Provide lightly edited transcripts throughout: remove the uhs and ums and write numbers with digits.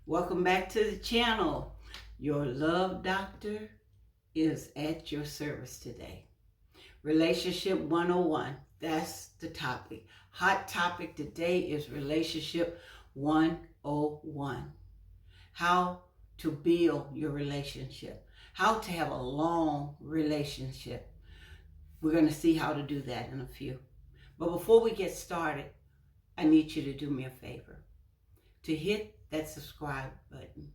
Welcome back to the channel. Your love doctor is at your service today. Relationship 101. That's the topic. Hot topic today is relationship 101. How to build your relationship. How to have a long relationship. We're going to see how to do that in a few. But before we get started, I need you to do me a favor. To hit that subscribe button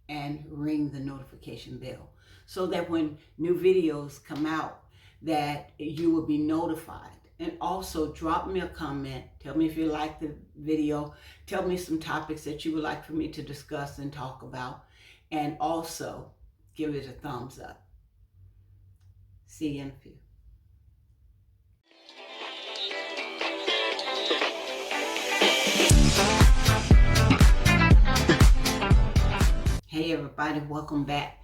and ring the notification bell so that when new videos come out that you will be notified. And also drop me a comment. Tell me if you like the video. Tell me some topics that you would like for me to discuss and talk about. And also give it a thumbs up. See you in a few. Hey everybody, welcome back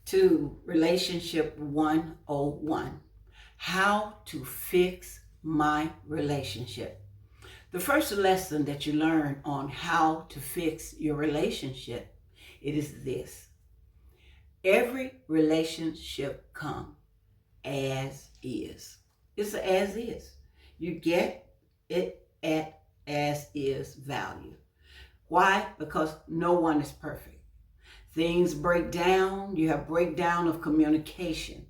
to Relationship 101. How to fix my relationship. The first lesson that you learn on how to fix your relationship, it is this. Every relationship comes as is. It's a as is. You get it at as is value. Why? Because no one is perfect. Things break down. You have breakdown of communication.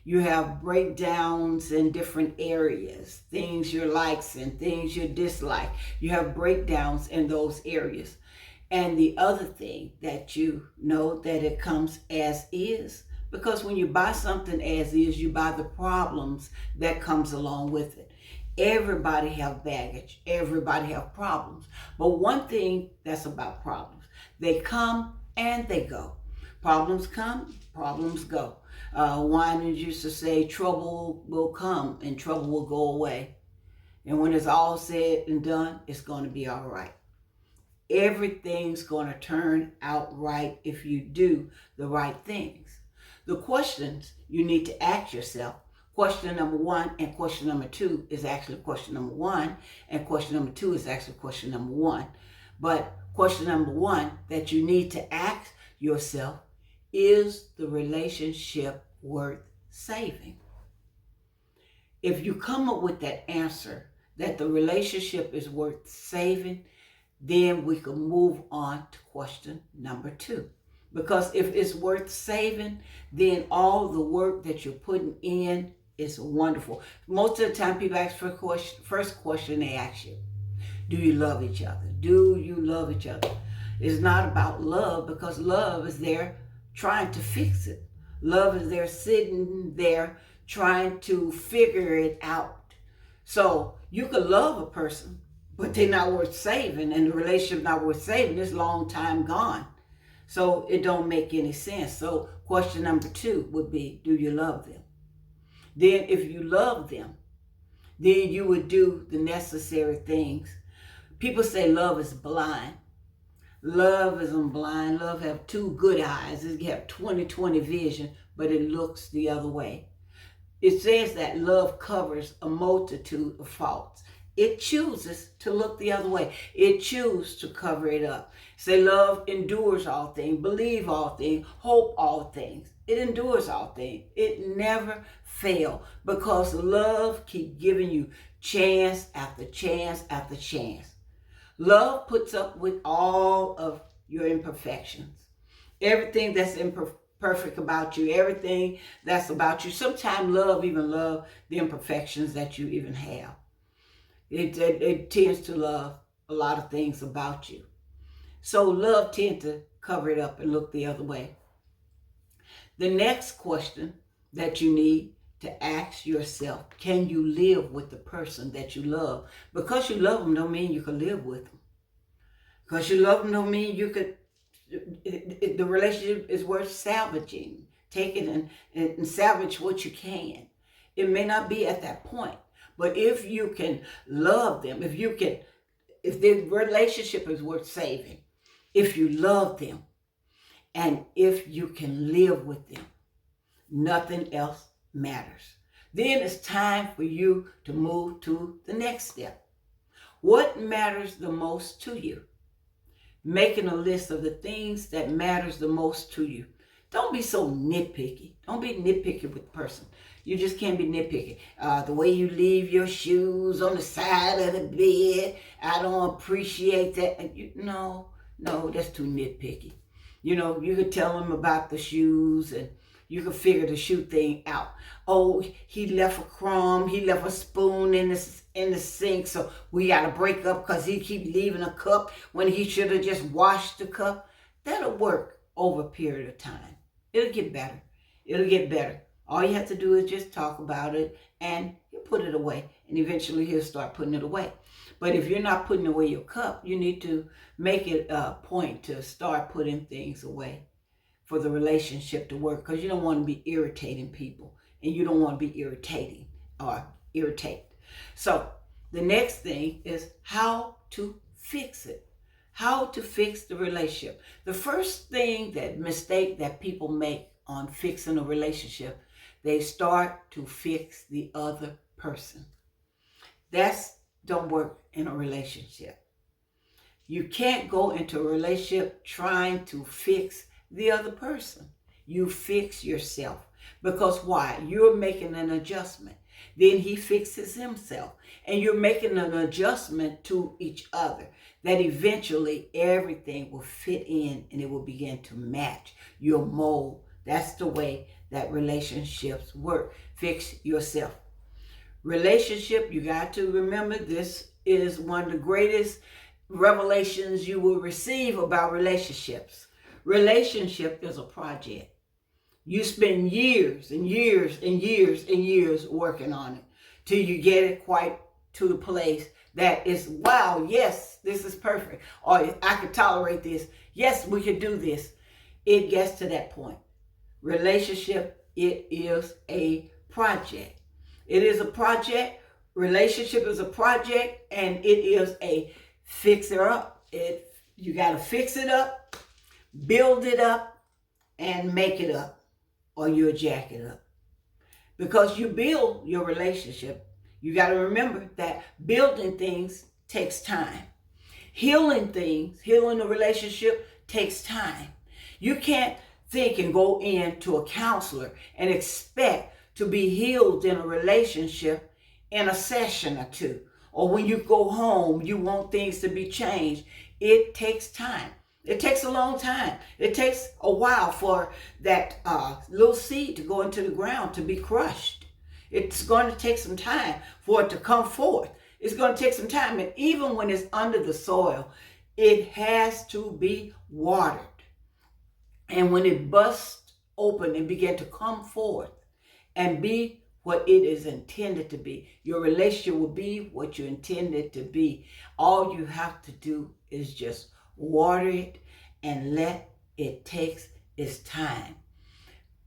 You have breakdowns in different areas, things you likes and things you dislike. You have breakdowns in those areas. And the other thing that you know that it comes as is, because when you buy something as is, you buy the problems that comes along with it. Everybody have baggage. Everybody have problems. But one thing that's about problems, they come and they go. Problems come, problems go. Winans used to say, trouble will come and trouble will go away. And when it's all said and done, it's going to be all right. Everything's going to turn out right if you do the right things. The questions you need to ask yourself, question number 1 and question number 2 is actually question number 1, and question number 2 is actually question number 1. But question number 1 that you need to ask yourself, is the relationship worth saving? If you come up with that answer, that the relationship is worth saving, then we can move on to question number 2. Because if it's worth saving, then all the work that you're putting in is wonderful. Most of the time people ask for first question they ask you, do you love each other? Do you love each other? It's not about love, because love is there trying to fix it. Love is there sitting there trying to figure it out. So you could love a person, but they're not worth saving, and the relationship not worth saving. It's long time gone. So it don't make any sense. So question number 2 would be, do you love them? Then if you love them, then you would do the necessary things. People say love is blind. Love isn't blind. Love have 2 good eyes. It have 20/20 vision, but it looks the other way. It says that love covers a multitude of faults. It chooses to look the other way. It chooses to cover it up. Say love endures all things, believe all things, hope all things. It endures all things. It never fails, because love keeps giving you chance after chance after chance. Love puts up with all of your imperfections. Everything that's imperfect about you, everything that's about you. Sometimes love even love the imperfections that you even have. It tends to love a lot of things about you. So love tends to cover it up and look the other way. The next question that you need to ask yourself, can you live with the person that you love? Because you love them don't mean you can live with them. Because you love them don't mean you could, the relationship is worth salvaging. Take it and salvage what you can. It may not be at that point, but if you can love them, if the relationship is worth saving, if you love them, and if you can live with them, nothing else matters. Then it's time for you to move to the next step. What matters the most to you? making a list of the things that matters the most to you. Don't be so nitpicky. Don't be nitpicky with the person. You just can't be nitpicky. The way you leave your shoes on the side of the bed, I don't appreciate that. No, that's too nitpicky. You could tell them about the shoes and you could figure the shoe thing out. Oh, he left a crumb, he left a spoon in the sink, so we got to break up because he keep leaving a cup when he should have just washed the cup. That'll work over a period of time. It'll get better. It'll get better. All you have to do is just talk about it and you put it away. And eventually he'll start putting it away. But if you're not putting away your cup, you need to make it a point to start putting things away for the relationship to work. Because you don't want to be irritating people. And you don't want to be irritating or irritate. So the next thing is how to fix it. How to fix the relationship. The first mistake that people make on fixing a relationship, they start to fix the other person. That's don't work in a relationship. You can't go into a relationship trying to fix the other person. You fix yourself. Because why? You're making an adjustment. Then he fixes himself. And you're making an adjustment to each other. That eventually everything will fit in and it will begin to match your mold. That's the way that relationships work. Fix yourself. Relationship, you got to remember, this is one of the greatest revelations you will receive about relationships. Relationship is a project. You spend years and years and years and years working on it till you get it quite to the place that is, wow, yes, this is perfect. Or I could tolerate this. Yes, we could do this. It gets to that point. Relationship, it is a project. It is a project. Relationship is a project, and it is a fixer up. You got to fix it up, build it up, and make it up, or you'll jack it up. Because you build your relationship, you got to remember that building things takes time. Healing a relationship takes time. You can't think and go into a counselor and expect to be healed in a relationship in a session or two. Or when you go home, you want things to be changed. It takes time. It takes a long time. It takes a while for that little seed to go into the ground to be crushed. It's going to take some time for it to come forth. It's going to take some time. And even when it's under the soil, it has to be watered. And when it busts open and begin to come forth and be what it is intended to be, your relationship will be what you intended to be. All you have to do is just water it and let it take its time.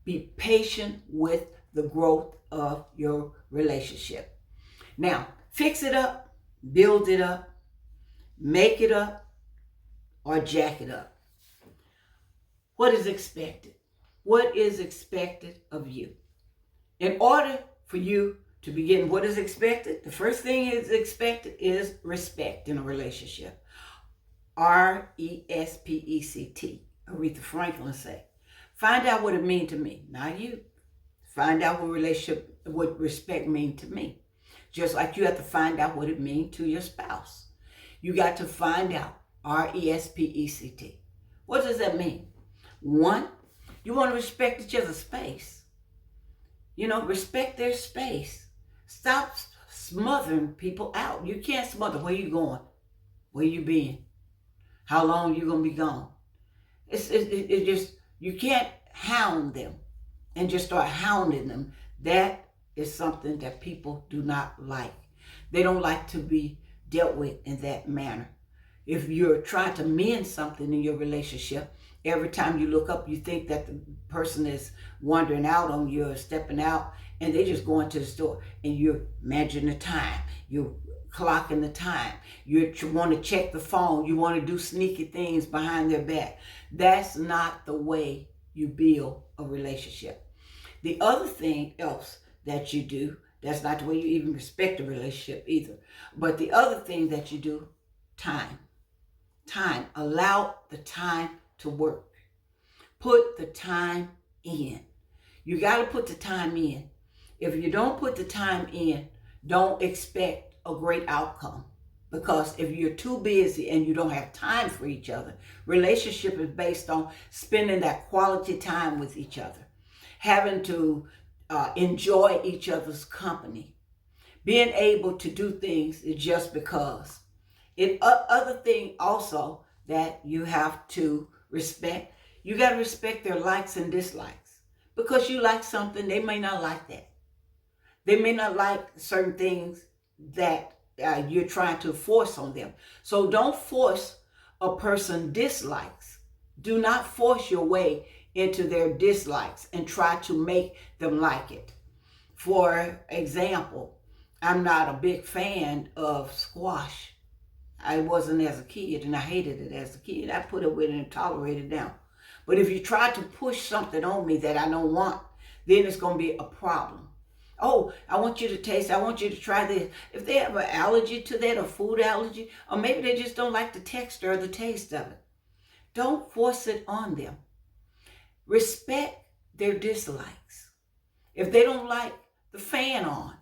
Be patient with the growth of your relationship. Now, fix it up, build it up, make it up, or jack it up. What is expected? What is expected of you? In order for you to begin what is expected, the first thing is expected is respect in a relationship. RESPECT. Aretha Franklin said. Find out what it means to me, not you. Find out what respect means to me. Just like you have to find out what it means to your spouse. You got to find out. RESPECT. What does that mean? One, you want to respect each other's space. Respect their space. Stop smothering people out. You can't smother. Where you going? Where you been? How long you gonna be gone? It just, you can't hound them and just start hounding them. That is something that people do not like. They don't like to be dealt with in that manner. If you're trying to mend something in your relationship, every time you look up, you think that the person is wandering out on you or stepping out, and they just go into the store, and you're managing the time. You're clocking the time. You want to check the phone. You want to do sneaky things behind their back. That's not the way you build a relationship. The other thing else that you do, that's not the way you even respect a relationship either. But the other thing that you do, time. time. Allow the time to work. Put the time in. You got to put the time in. If you don't put the time in, don't expect a great outcome. Because if you're too busy and you don't have time for each other, relationship is based on spending that quality time with each other, having to enjoy each other's company, being able to do things just because. Other thing also that you have to respect, you got to respect their likes and dislikes. Because you like something, they may not like that. They may not like certain things that you're trying to force on them. So don't force a person dislikes. Do not force your way into their dislikes and try to make them like it. For example, I'm not a big fan of squash. I wasn't as a kid, and I hated it as a kid. I put it with it and tolerated it now. But if you try to push something on me that I don't want, then it's going to be a problem. Oh, I want you to taste, I want you to try this. If they have an allergy to that, or food allergy, or maybe they just don't like the texture or the taste of it, don't force it on them. Respect their dislikes. If they don't like the fan on,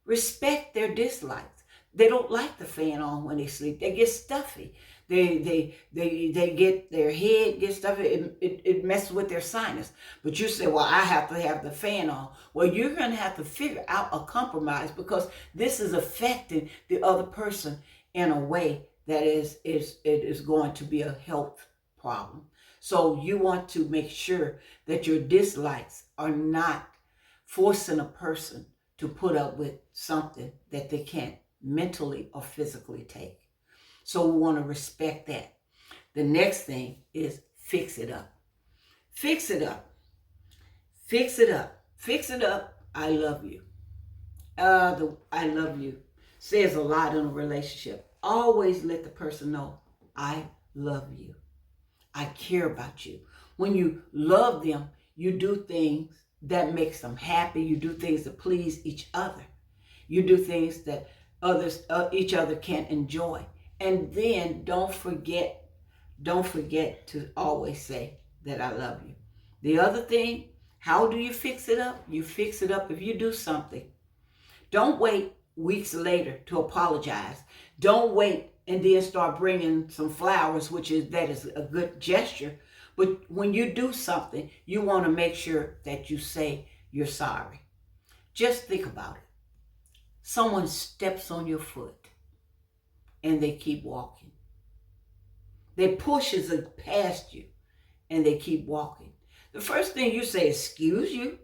respect their dislikes. They don't like the fan on when they sleep. They get stuffy. They get, their head gets stuffy. It messes with their sinus. But you say, well, I have to have the fan on. Well, you're going to have to figure out a compromise, because this is affecting the other person in a way that is going to be a health problem. So you want to make sure that your dislikes are not forcing a person to put up with something that they can't mentally or physically take. So we want to respect that. The next thing is fix it up. Fix it up. Fix it up. Fix it up. I love you. I love you says a lot in a relationship. Always let the person know, I love you. I care about you. When you love them, you do things that makes them happy. You do things that please each other. You do things that each other can enjoy. And then don't forget to always say that I love you. The other thing, how do you fix it up? You fix it up if you do something. Don't wait weeks later to apologize. Don't wait and then start bringing some flowers, that is a good gesture. But when you do something, you want to make sure that you say you're sorry. Just think about it. Someone steps on your foot and they keep walking. They pushes it past you and they keep walking. The first thing you say, excuse you.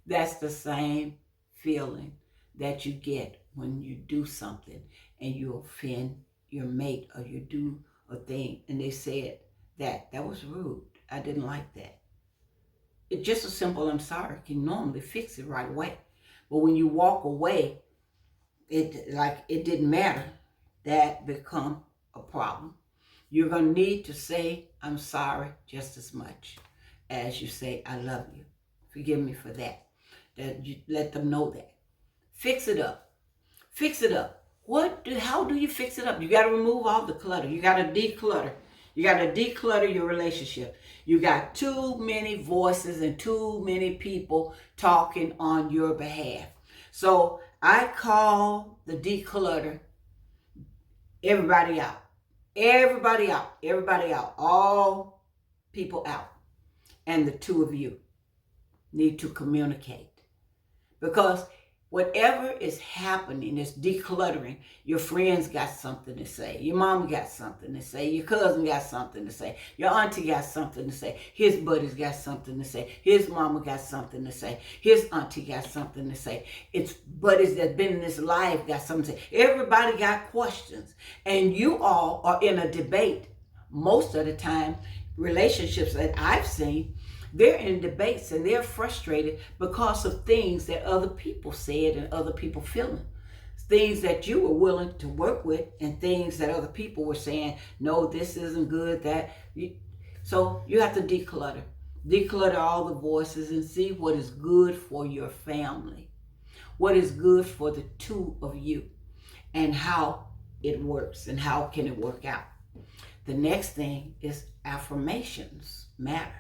That's the same feeling that you get when you do something and you offend your mate, or you do a thing and they said that was rude. I didn't like that. It's just a simple I'm sorry can normally fix it right away. But when you walk away, it didn't matter. That become a problem. You're going to need to say I'm sorry just as much as you say I love you. Forgive me for that. That you let them know that. Fix it up. Fix it up. How do you fix it up? You got to remove all the clutter. You got to declutter. You got to declutter your relationship. You got too many voices and too many people talking on your behalf. So I call the declutter everybody out. Everybody out. Everybody out. All people out. And the two of you need to communicate. Because whatever is happening is decluttering. Your friends got something to say. Your mom got something to say. Your cousin got something to say. Your auntie got something to say. His buddies got something to say. His mama got something to say. His auntie got something to say. It's buddies that been in this life got something to say. Everybody got questions. And you all are in a debate. Most of the time, relationships that I've seen, they're in debates and they're frustrated because of things that other people said and other people feeling. Things that you were willing to work with and things that other people were saying, no, this isn't good, So you have to declutter. Declutter all the voices and see what is good for your family. What is good for the two of you. And how it works and how can it work out. The next thing is affirmations matter.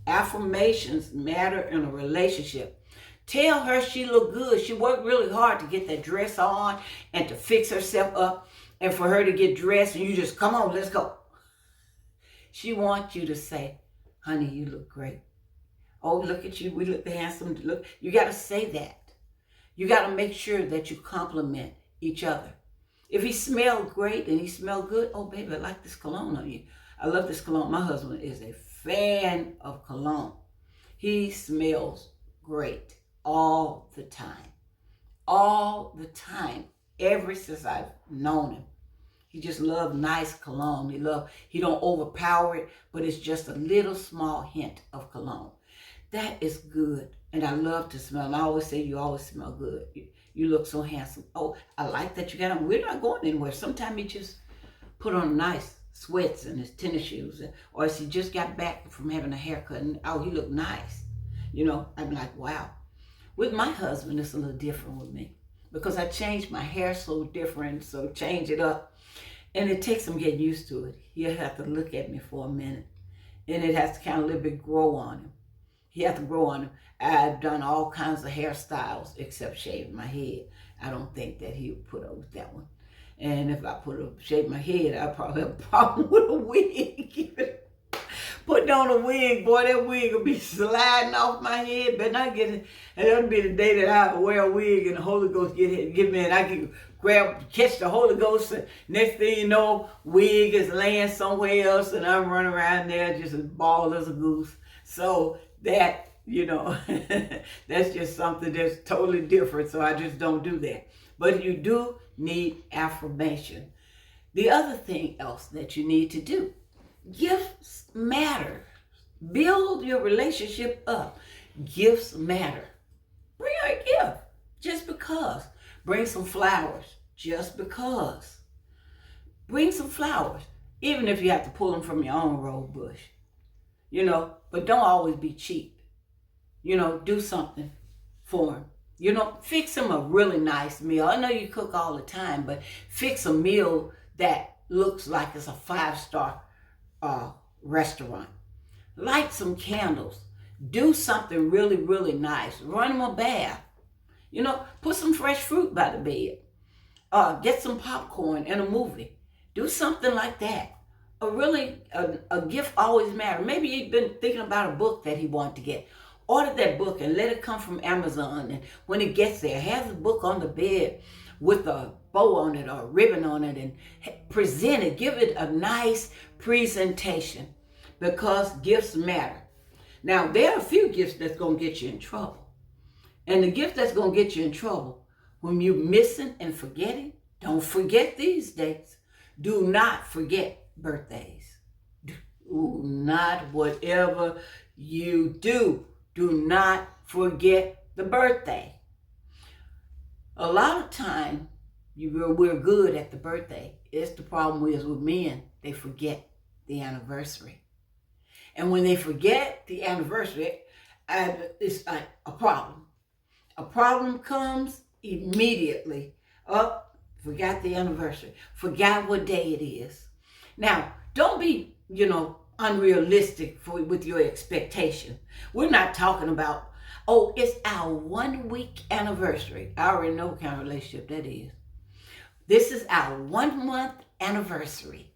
Affirmations matter in a relationship. Tell her she look good. She worked really hard to get that dress on and to fix herself up and for her to get dressed and you just, come on, let's go. She wants you to say, honey, you look great. Oh, look at you. We look handsome. Look, you got to say that. You got to make sure that you compliment each other. If he smelled great and he smelled good, oh, baby, I like this cologne on you. I love this cologne. My husband is a fan of cologne. He smells great all the time. All the time. Ever since I've known him. He just loves nice cologne. He don't overpower it, but it's just a little small hint of cologne. That is good. And I love to smell. And I always say, you always smell good. You look so handsome. Oh, I like that you got on. We're not going anywhere. Sometimes he just put on nice sweats and his tennis shoes. Or if he just got back from having a haircut and, oh, he looked nice. You know, I'm like, wow. With my husband, it's a little different with me. Because I changed my hair so different, so change it up. And it takes him getting used to it. He'll have to look at me for a minute. And it has to kind of a little bit grow on him. He has to grow on him. I've done all kinds of hairstyles except shaving my head. I don't think that he would put up with that one. And if I shave my head, I'd probably have a problem with a wig. Putting on a wig, boy, that wig will be sliding off my head. Better not get it. And that'll be the day that I wear a wig and the Holy Ghost get me and I can catch the Holy Ghost. And next thing you know, wig is laying somewhere else and I'm running around there just as bald as a goose. So that, you know, that's just something that's totally different. So I just don't do that. But you do need affirmation. The other thing else that you need to do, gifts matter. Build your relationship up. Gifts matter. Bring her a gift just because. Bring some flowers just because. Bring some flowers, even if you have to pull them from your own rose bush. You know, but don't always be cheap. You know, do something for them. You know, fix them a really nice meal. I know you cook all the time, but fix a meal that looks like it's a 5-star restaurant. Light some candles. Do something really, really nice. Run them a bath. You know, put some fresh fruit by the bed. Get some popcorn and a movie. Do something like that. A gift always matters. Maybe you've been thinking about a book that he wanted to get. Order that book and let it come from Amazon. And when it gets there, have the book on the bed with a bow on it or a ribbon on it and present it. Give it a nice presentation because gifts matter. Now, there are a few gifts that's going to get you in trouble. And the gift that's going to get you in trouble, when you're missing and forgetting, don't forget these dates. Do not forget birthdays. Do not, whatever you do, do not forget the birthday. A lot of time, we're good at the birthday. It's the problem is with men, they forget the anniversary. And when they forget the anniversary, it's like a problem. A problem comes immediately. Forgot the anniversary. Forgot what day it is. Now, don't be, unrealistic with your expectation. We're not talking about, it's our 1-week anniversary. I already know what kind of relationship that is. This is our 1-month anniversary.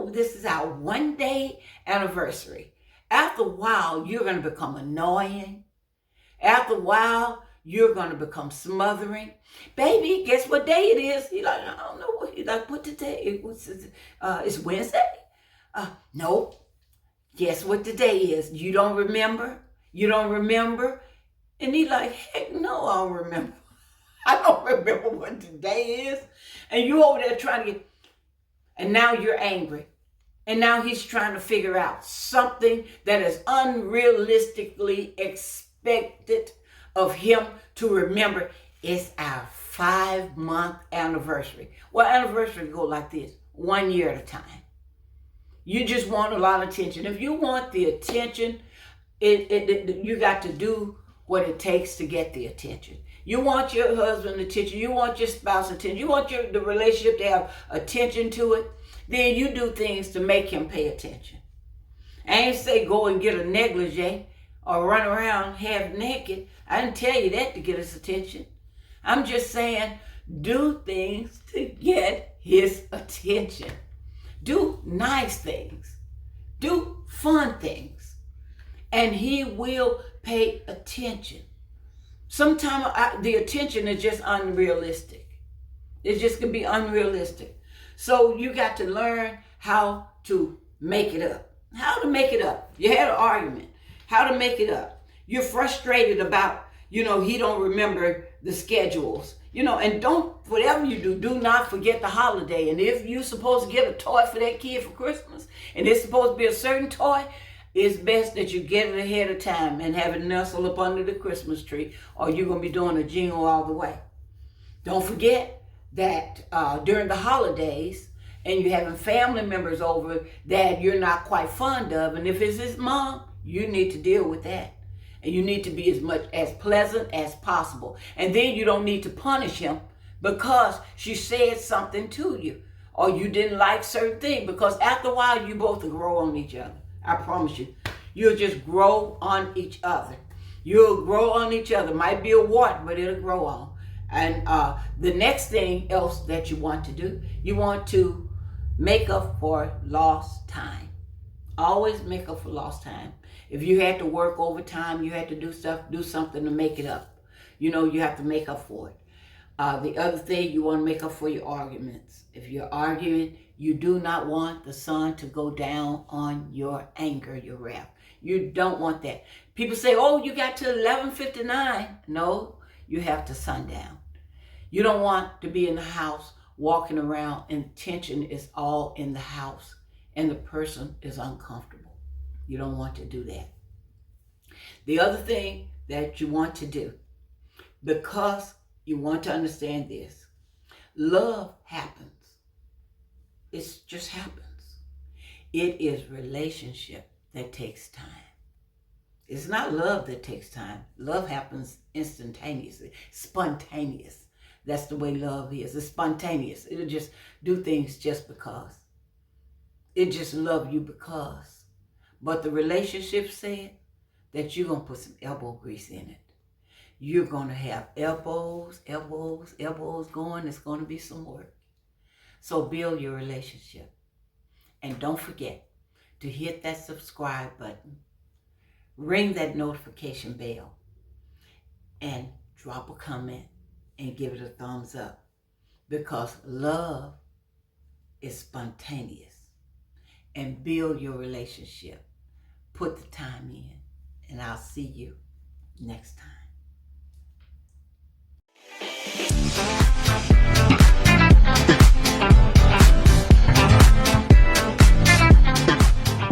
This is our 1-day anniversary. After a while, you're going to become annoying. After a while, you're going to become smothering. Baby, guess what day it is? He's like, I don't know. He's like, what today? It's Wednesday? No. Guess what today is? You don't remember? You don't remember? And he's like, heck no, I don't remember. I don't remember what today is. And you over there trying to get, and now you're angry. And now he's trying to figure out something that is unrealistically expected of him to remember. It's our 5-month anniversary. Well, anniversaries go like this, 1 year at a time. You just want a lot of attention. If you want the attention, you got to do what it takes to get the attention. You want your husband attention. You want your spouse attention. You want the relationship to have attention to it. Then you do things to make him pay attention. I ain't say go and get a negligee or run around half naked. I didn't tell you that to get his attention. I'm just saying do things to get his attention. Do nice things. Do fun things. And he will pay attention. Sometimes the attention is just unrealistic. It just could be unrealistic. So you got to learn how to make it up. How to make it up. You had an argument. How to make it up. You're frustrated about, he don't remember the schedules. And whatever you do, do not forget the holiday. And if you're supposed to get a toy for that kid for Christmas, and it's supposed to be a certain toy, it's best that you get it ahead of time and have it nestled up under the Christmas tree, or you're going to be doing a jingle all the way. Don't forget that during the holidays, and you're having family members over that you're not quite fond of, and if it's his mom, you need to deal with that. And you need to be as pleasant as possible. And then you don't need to punish him because she said something to you, or you didn't like certain things, because after a while, you both will grow on each other. I promise you. You'll just grow on each other. You'll grow on each other. Might be a wart, but it'll grow on. And the next thing else that you want to do, you want to make up for lost time. Always make up for lost time. If you had to work overtime, you had to do something to make it up. You have to make up for it. The other thing, you want to make up for your arguments. If you're arguing, you do not want the sun to go down on your anger, your wrath. You don't want that. People say, oh, you got to 11:59. No, you have to sundown. You don't want to be in the house walking around and tension is all in the house and the person is uncomfortable. You don't want to do that. The other thing that you want to do, because you want to understand this, love happens. It just happens. It is relationship that takes time. It's not love that takes time. Love happens instantaneously, spontaneous. That's the way love is. It's spontaneous. It'll just do things just because. It just love you because. But the relationship said that you're going to put some elbow grease in it. You're going to have elbows going. It's going to be some work. So build your relationship. And don't forget to hit that subscribe button. Ring that notification bell. And drop a comment and give it a thumbs up. Because love is spontaneous. And build your relationship. Put the time in. And I'll see you next time.